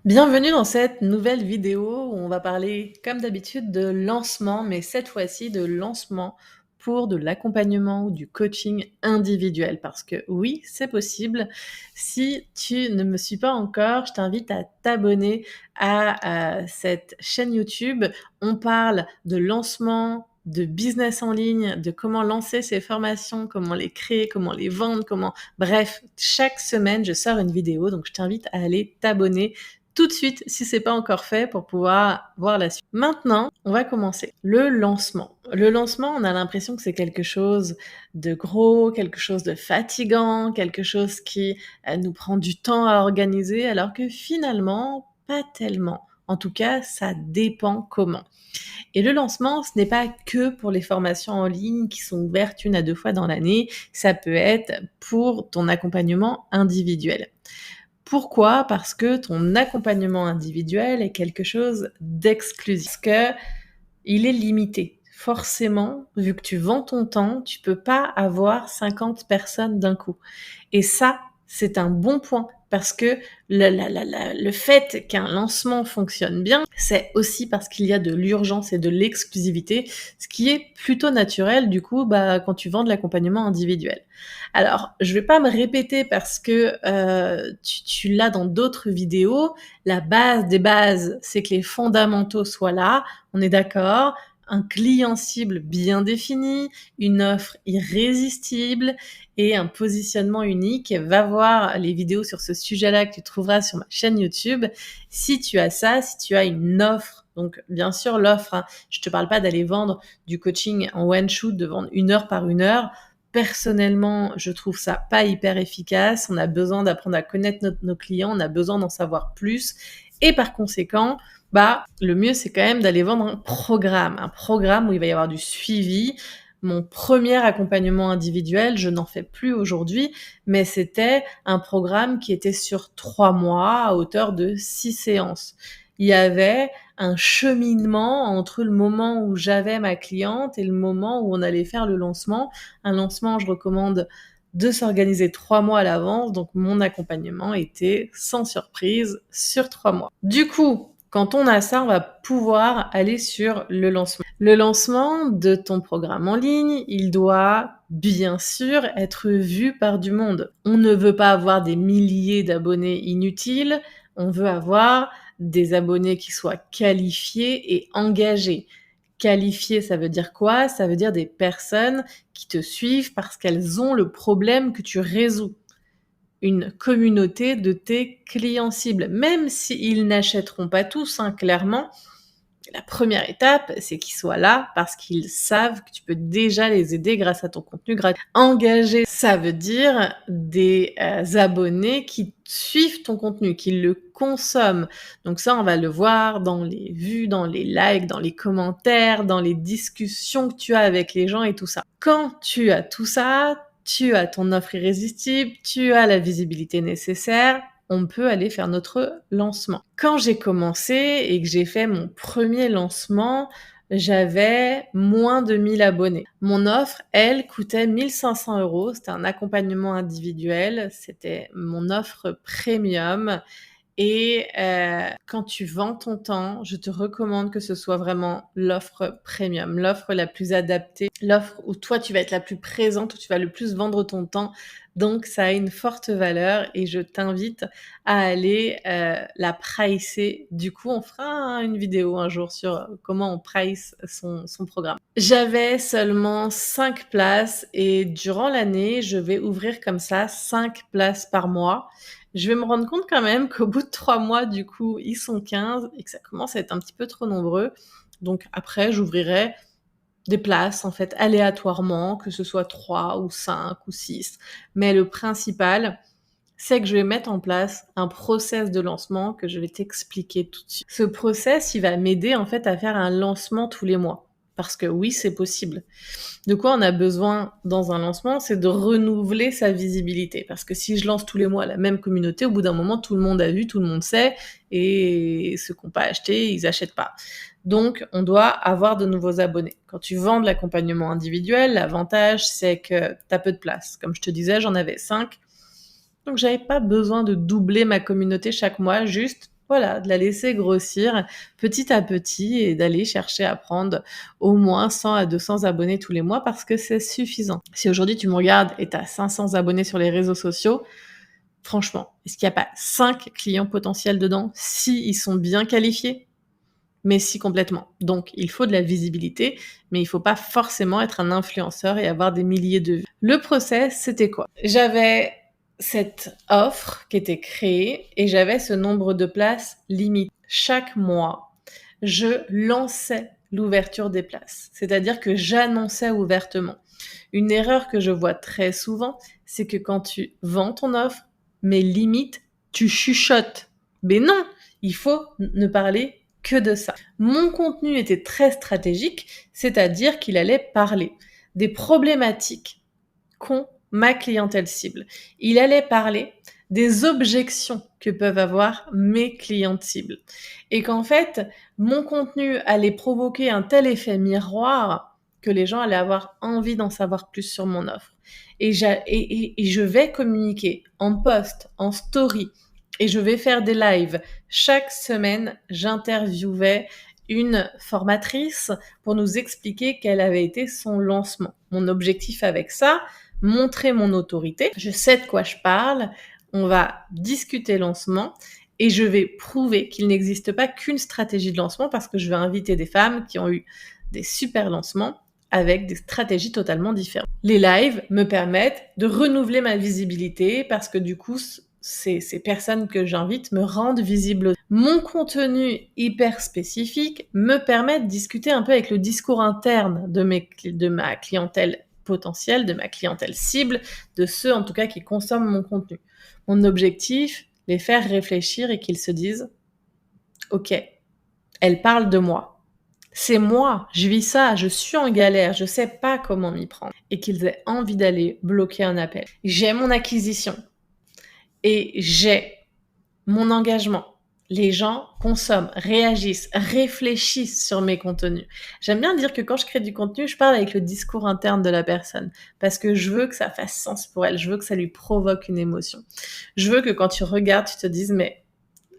Bienvenue dans cette nouvelle vidéo où on va parler, comme d'habitude, de lancement, mais cette fois-ci de lancement pour de l'accompagnement ou du coaching individuel. Parce que oui, c'est possible. Si tu ne me suis pas encore, je t'invite à t'abonner à cette chaîne YouTube. On parle de lancement, de business en ligne, de comment lancer ses formations, comment les créer, comment les vendre, comment... Bref, chaque semaine, je sors une vidéo, donc je t'invite à aller t'abonner tout de suite si c'est pas encore fait pour pouvoir voir la suite. Maintenant, on va commencer. Le lancement. Le lancement, on a l'impression que c'est quelque chose de gros, quelque chose de fatigant, quelque chose qui nous prend du temps à organiser, alors que finalement, pas tellement. En tout cas, ça dépend comment. Et le lancement, ce n'est pas que pour les formations en ligne qui sont ouvertes 1 à 2 fois dans l'année, ça peut être pour ton accompagnement individuel. Pourquoi? Parce que ton accompagnement individuel est quelque chose d'exclusif, parce qu'il est limité. Forcément, vu que tu vends ton temps, tu peux pas avoir 50 personnes d'un coup. Et ça, c'est un bon point parce que le fait qu'un lancement fonctionne bien, c'est aussi parce qu'il y a de l'urgence et de l'exclusivité, ce qui est plutôt naturel du coup quand tu vends de l'accompagnement individuel. Alors, je vais pas me répéter parce que tu l'as dans d'autres vidéos. La base des bases, c'est que les fondamentaux soient là, on est d'accord. Un client cible bien défini, une offre irrésistible et un positionnement unique. Va voir les vidéos sur ce sujet-là que tu trouveras sur ma chaîne YouTube. Si tu as ça, si tu as une offre, donc bien sûr l'offre, je te parle pas d'aller vendre du coaching en one shoot, de vendre 1 heure par 1 heure. Personnellement, je trouve ça pas hyper efficace. On a besoin d'apprendre à connaître nos clients, on a besoin d'en savoir plus. Et par conséquent, le mieux, c'est quand même d'aller vendre un programme où il va y avoir du suivi. Mon premier accompagnement individuel, je n'en fais plus aujourd'hui, mais c'était un programme qui était sur 3 mois à hauteur de 6 séances. Il y avait un cheminement entre le moment où j'avais ma cliente et le moment où on allait faire le lancement. Un lancement, je recommande de s'organiser 3 mois à l'avance, donc mon accompagnement était sans surprise sur 3 mois. Du coup, quand on a ça, on va pouvoir aller sur le lancement. Le lancement de ton programme en ligne, il doit bien sûr être vu par du monde. On ne veut pas avoir des milliers d'abonnés inutiles, on veut avoir des abonnés qui soient qualifiés et engagés. Qualifiés, ça veut dire quoi? Ça veut dire des personnes qui te suivent parce qu'elles ont le problème que tu résous. Une communauté de tes clients cibles, même s'ils n'achèteront pas tous, clairement. La première étape, c'est qu'ils soient là parce qu'ils savent que tu peux déjà les aider grâce à ton contenu gratuit. Engagé, ça veut dire des abonnés qui suivent ton contenu, qui le consomment. Donc ça, on va le voir dans les vues, dans les likes, dans les commentaires, dans les discussions que tu as avec les gens et tout ça. Quand tu as tout ça, tu as ton offre irrésistible, tu as la visibilité nécessaire, on peut aller faire notre lancement. Quand j'ai commencé et que j'ai fait mon premier lancement, j'avais moins de 1000 abonnés. Mon offre, elle, coûtait 1500 €. C'était un accompagnement individuel. C'était mon offre premium. Et quand tu vends ton temps, je te recommande que ce soit vraiment l'offre premium, l'offre la plus adaptée, l'offre où toi tu vas être la plus présente, où tu vas le plus vendre ton temps. Donc ça a une forte valeur et je t'invite à aller la pricer. Du coup, on fera une vidéo un jour sur comment on price son programme. J'avais seulement 5 places et durant l'année, je vais ouvrir comme ça 5 places par mois. Je vais me rendre compte quand même qu'au bout de 3 mois, du coup, ils sont 15 et que ça commence à être un petit peu trop nombreux. Donc après, j'ouvrirai des places, en fait, aléatoirement, que ce soit 3 ou 5 ou 6. Mais le principal, c'est que je vais mettre en place un process de lancement que je vais t'expliquer tout de suite. Ce process, il va m'aider, en fait, à faire un lancement tous les mois. Parce que oui, c'est possible. De quoi on a besoin dans un lancement? C'est de renouveler sa visibilité. Parce que si je lance tous les mois la même communauté, au bout d'un moment, tout le monde a vu, tout le monde sait, et ceux qui n'ont pas acheté, ils achètent pas. Donc, on doit avoir de nouveaux abonnés. Quand tu vends de l'accompagnement individuel, l'avantage, c'est que tu as peu de place. Comme je te disais, j'en avais 5. Donc, j'avais pas besoin de doubler ma communauté chaque mois, juste Voilà, de la laisser grossir petit à petit et d'aller chercher à prendre au moins 100 à 200 abonnés tous les mois parce que c'est suffisant. Si aujourd'hui tu me regardes et tu as 500 abonnés sur les réseaux sociaux, franchement, est-ce qu'il n'y a pas 5 clients potentiels dedans si ils sont bien qualifiés? Mais si, complètement. Donc, il faut de la visibilité, mais il faut pas forcément être un influenceur et avoir des milliers de vues. Le process, c'était quoi? J'avais cette offre qui était créée et j'avais ce nombre de places limité. Chaque mois, je lançais l'ouverture des places. C'est-à-dire que j'annonçais ouvertement. Une erreur que je vois très souvent, c'est que quand tu vends ton offre, mais limite, tu chuchotes. Mais non, il faut ne parler que de ça. Mon contenu était très stratégique, c'est-à-dire qu'il allait parler des problématiques qu'ont ma clientèle cible. Il allait parler des objections que peuvent avoir mes clientes cibles. Et qu'en fait, mon contenu allait provoquer un tel effet miroir que les gens allaient avoir envie d'en savoir plus sur mon offre. Et je vais communiquer en post, en story, et je vais faire des lives. Chaque semaine, j'interviewais une formatrice pour nous expliquer quel avait été son lancement. Mon objectif avec ça, montrer mon autorité. Je sais de quoi je parle. On va discuter lancement et je vais prouver qu'il n'existe pas qu'une stratégie de lancement parce que je vais inviter des femmes qui ont eu des super lancements avec des stratégies totalement différentes. Les lives me permettent de renouveler ma visibilité parce que du coup, ces personnes que j'invite me rendent visible. Mon contenu hyper spécifique me permet de discuter un peu avec le discours interne de ma clientèle potentielle, de ma clientèle cible, de ceux en tout cas qui consomment mon contenu. Mon objectif, les faire réfléchir et qu'ils se disent « Ok, elle parle de moi. C'est moi, je vis ça, je suis en galère, je sais pas comment m'y prendre. » Et qu'ils aient envie d'aller bloquer un appel. J'ai mon acquisition et j'ai mon engagement. Les gens consomment, réagissent, réfléchissent sur mes contenus. J'aime bien dire que quand je crée du contenu, je parle avec le discours interne de la personne parce que je veux que ça fasse sens pour elle, je veux que ça lui provoque une émotion. Je veux que quand tu regardes, tu te dises mais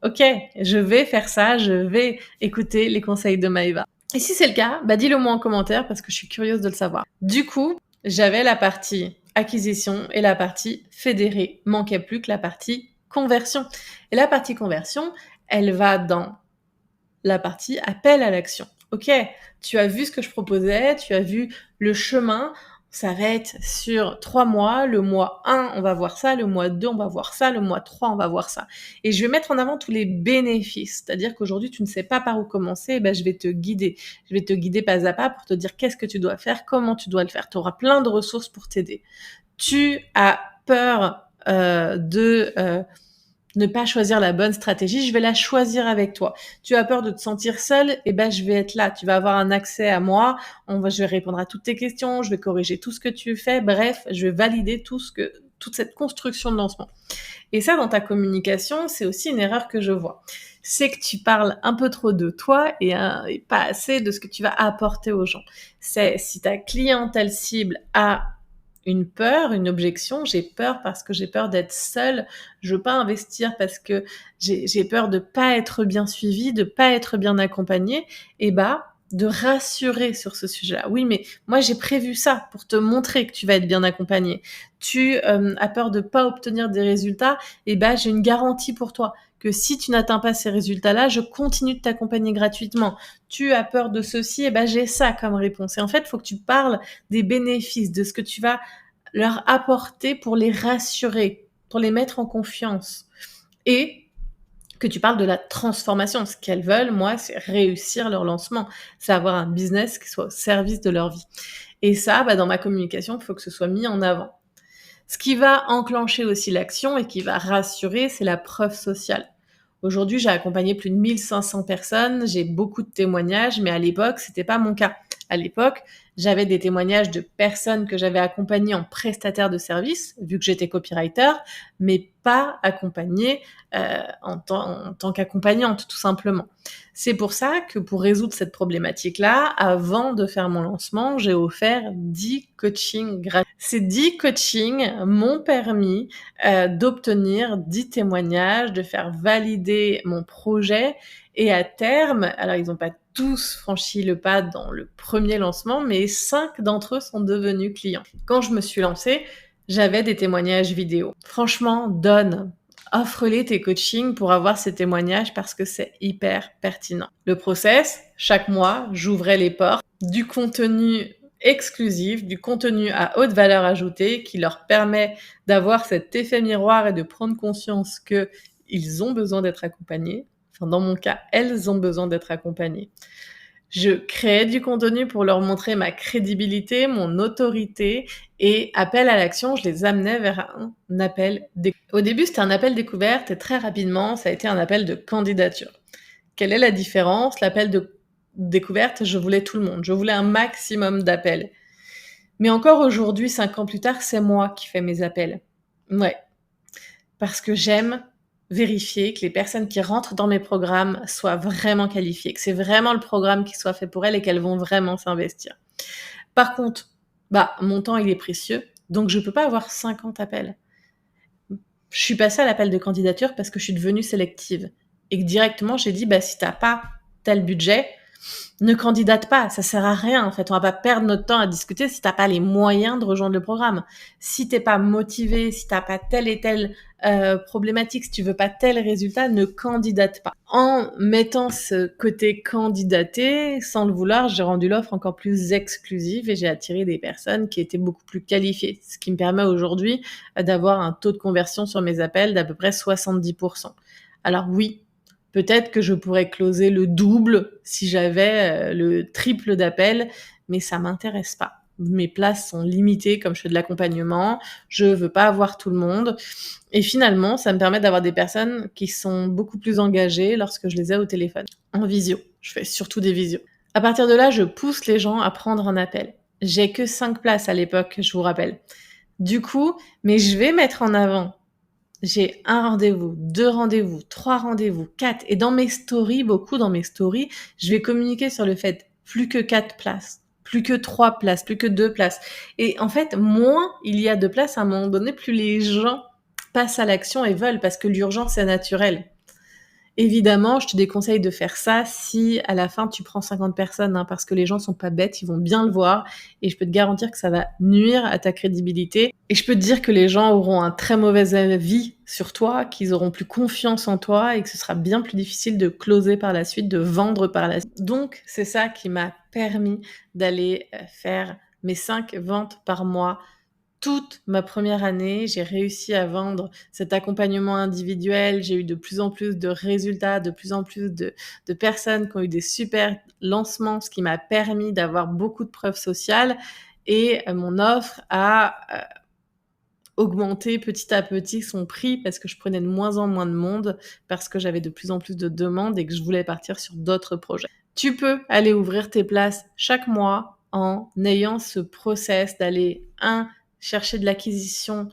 ok, je vais faire ça, je vais écouter les conseils de Maëva. Et si c'est le cas, bah dis-le moi en commentaire parce que je suis curieuse de le savoir. Du coup, j'avais la partie acquisition et la partie fédérée. Manquait plus que la partie conversion. Et la partie conversion, elle va dans la partie appel à l'action. Ok, tu as vu ce que je proposais, tu as vu le chemin, ça va être sur 3 mois, le mois 1, on va voir ça, le mois 2, on va voir ça, le mois 3, on va voir ça. Et je vais mettre en avant tous les bénéfices, c'est-à-dire qu'aujourd'hui, tu ne sais pas par où commencer, ben, je vais te guider. Je vais te guider pas à pas pour te dire qu'est-ce que tu dois faire, comment tu dois le faire. Tu auras plein de ressources pour t'aider. Tu as peur de ne pas choisir la bonne stratégie, je vais la choisir avec toi. Tu as peur de te sentir seule, et ben je vais être là. Tu vas avoir un accès à moi. Je vais répondre à toutes tes questions, je vais corriger tout ce que tu fais. Bref, je vais valider toute cette construction de lancement. Et ça, dans ta communication, c'est aussi une erreur que je vois. C'est que tu parles un peu trop de toi et pas assez de ce que tu vas apporter aux gens. C'est si ta clientèle cible a une peur, une objection, j'ai peur parce que j'ai peur d'être seule, je veux pas investir parce que j'ai peur de pas être bien suivie, de pas être bien accompagnée, et de rassurer sur ce sujet-là. Oui, mais moi j'ai prévu ça pour te montrer que tu vas être bien accompagnée. Tu as peur de pas obtenir des résultats, et j'ai une garantie pour toi que si tu n'atteins pas ces résultats-là, je continue de t'accompagner gratuitement. Tu as peur de ceci, et j'ai ça comme réponse. Et en fait, il faut que tu parles des bénéfices, de ce que tu vas leur apporter pour les rassurer, pour les mettre en confiance. Et que tu parles de la transformation. Ce qu'elles veulent, moi, c'est réussir leur lancement. C'est avoir un business qui soit au service de leur vie. Et ça, dans ma communication, il faut que ce soit mis en avant. Ce qui va enclencher aussi l'action et qui va rassurer, c'est la preuve sociale. Aujourd'hui, j'ai accompagné plus de 1500 personnes, j'ai beaucoup de témoignages, mais à l'époque, c'était pas mon cas. À l'époque, j'avais des témoignages de personnes que j'avais accompagnées en prestataire de service, vu que j'étais copywriter, mais pas accompagnée en tant qu'accompagnante, tout simplement. C'est pour ça que pour résoudre cette problématique-là, avant de faire mon lancement, j'ai offert 10 coachings gratuits. Ces 10 coachings m'ont permis d'obtenir 10 témoignages, de faire valider mon projet et à terme, alors ils n'ont pas tous franchi le pas dans le premier lancement, mais 5 d'entre eux sont devenus clients. Quand je me suis lancée, j'avais des témoignages vidéo. Franchement, offre-les tes coachings pour avoir ces témoignages parce que c'est hyper pertinent. Le process, chaque mois, j'ouvrais les portes du contenu exclusif, du contenu à haute valeur ajoutée qui leur permet d'avoir cet effet miroir et de prendre conscience qu'ils ont besoin d'être accompagnés. Enfin, dans mon cas, elles ont besoin d'être accompagnées. Je créais du contenu pour leur montrer ma crédibilité, mon autorité et appel à l'action, je les amenais vers un appel découverte. Au début, c'était un appel découverte et très rapidement, ça a été un appel de candidature. Quelle est la différence? L'appel de découverte, je voulais tout le monde. Je voulais un maximum d'appels. Mais encore aujourd'hui, 5 ans plus tard, c'est moi qui fais mes appels. Ouais. Parce que j'aime vérifier que les personnes qui rentrent dans mes programmes soient vraiment qualifiées, que c'est vraiment le programme qui soit fait pour elles et qu'elles vont vraiment s'investir. Par contre, mon temps, il est précieux, donc je peux pas avoir 50 appels. Je suis passée à l'appel de candidature parce que je suis devenue sélective. Et que directement, j'ai dit, si t'as pas tel budget, ne candidate pas, ça sert à rien en fait. On va pas perdre notre temps à discuter si t'as pas les moyens de rejoindre le programme. Si t'es pas motivé, si t'as pas telle et telle problématique, si tu veux pas tel résultat, ne candidate pas. En mettant ce côté candidater, sans le vouloir, j'ai rendu l'offre encore plus exclusive et j'ai attiré des personnes qui étaient beaucoup plus qualifiées, ce qui me permet aujourd'hui d'avoir un taux de conversion sur mes appels d'à peu près 70%. Alors oui, peut-être que je pourrais closer le double si j'avais le triple d'appels, mais ça m'intéresse pas. Mes places sont limitées comme je fais de l'accompagnement, je veux pas avoir tout le monde. Et finalement, ça me permet d'avoir des personnes qui sont beaucoup plus engagées lorsque je les ai au téléphone. En visio. Je fais surtout des visios. À partir de là, je pousse les gens à prendre un appel. J'ai que 5 places à l'époque, je vous rappelle. Du coup, mais je vais mettre en avant. J'ai 1 rendez-vous, 2 rendez-vous, 3 rendez-vous, 4. Et dans mes stories, je vais communiquer sur le fait plus que 4 places, plus que 3 places, plus que 2 places. Et en fait, moins il y a de places à un moment donné, plus les gens passent à l'action et veulent parce que l'urgence est naturelle. Évidemment, je te déconseille de faire ça si à la fin tu prends 50 personnes, parce que les gens sont pas bêtes, ils vont bien le voir et je peux te garantir que ça va nuire à ta crédibilité. Et je peux te dire que les gens auront un très mauvais avis sur toi, qu'ils auront plus confiance en toi et que ce sera bien plus difficile de closer par la suite, de vendre par la suite. Donc, c'est ça qui m'a permis d'aller faire mes 5 ventes par mois. Toute ma première année, j'ai réussi à vendre cet accompagnement individuel. J'ai eu de plus en plus de résultats, de plus en plus de personnes qui ont eu des super lancements, ce qui m'a permis d'avoir beaucoup de preuves sociales. Et mon offre a augmenté petit à petit son prix parce que je prenais de moins en moins de monde, parce que j'avais de plus en plus de demandes et que je voulais partir sur d'autres projets. Tu peux aller ouvrir tes places chaque mois en ayant ce process d'aller, chercher de l'acquisition,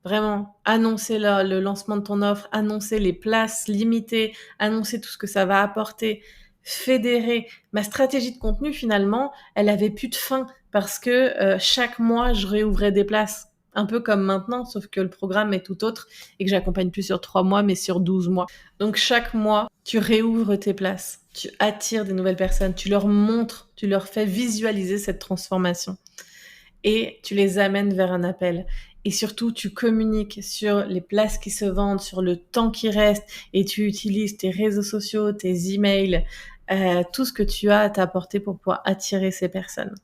vraiment annoncer le lancement de ton offre, annoncer les places limitées, annoncer tout ce que ça va apporter, fédérer. Ma stratégie de contenu, finalement, elle avait plus de fin parce que chaque mois, je réouvrais des places. Un peu comme maintenant, sauf que le programme est tout autre et que j'accompagne plus sur 3 mois, mais sur 12 mois. Donc chaque mois, tu réouvres tes places, tu attires des nouvelles personnes, tu leur montres, tu leur fais visualiser cette transformation et tu les amènes vers un appel. Et surtout, tu communiques sur les places qui se vendent, sur le temps qui reste et tu utilises tes réseaux sociaux, tes emails, tout ce que tu as à t'apporter pour pouvoir attirer ces personnes.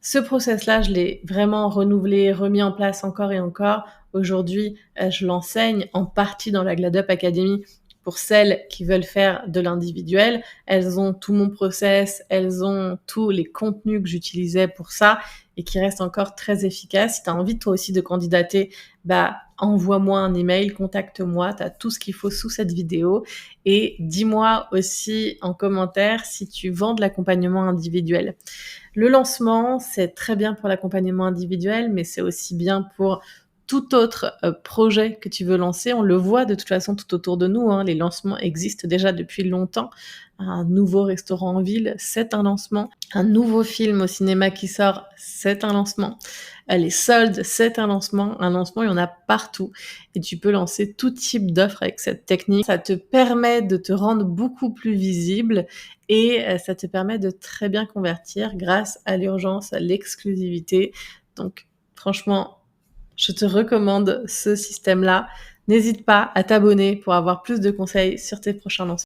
Ce process-là, je l'ai vraiment renouvelé, remis en place encore et encore. Aujourd'hui, je l'enseigne en partie dans la GladUp Academy pour celles qui veulent faire de l'individuel. Elles ont tout mon process, elles ont tous les contenus que j'utilisais pour ça et qui restent encore très efficaces. Si tu as envie toi aussi de candidater, envoie-moi un email, contacte-moi, tu as tout ce qu'il faut sous cette vidéo et dis-moi aussi en commentaire si tu vends de l'accompagnement individuel. Le lancement, c'est très bien pour l'accompagnement individuel, mais c'est aussi bien pour tout autre projet que tu veux lancer. On le voit de toute façon tout autour de nous, hein, les lancements existent déjà depuis longtemps. Un nouveau restaurant en ville, c'est un lancement. Un nouveau film au cinéma qui sort, c'est un lancement. Les soldes, c'est un lancement. Un lancement, il y en a partout et tu peux lancer tout type d'offres avec cette technique. Ça te permet de te rendre beaucoup plus visible et ça te permet de très bien convertir grâce à l'urgence, à l'exclusivité. Donc franchement, je te recommande ce système-là. N'hésite pas à t'abonner pour avoir plus de conseils sur tes prochains lancements.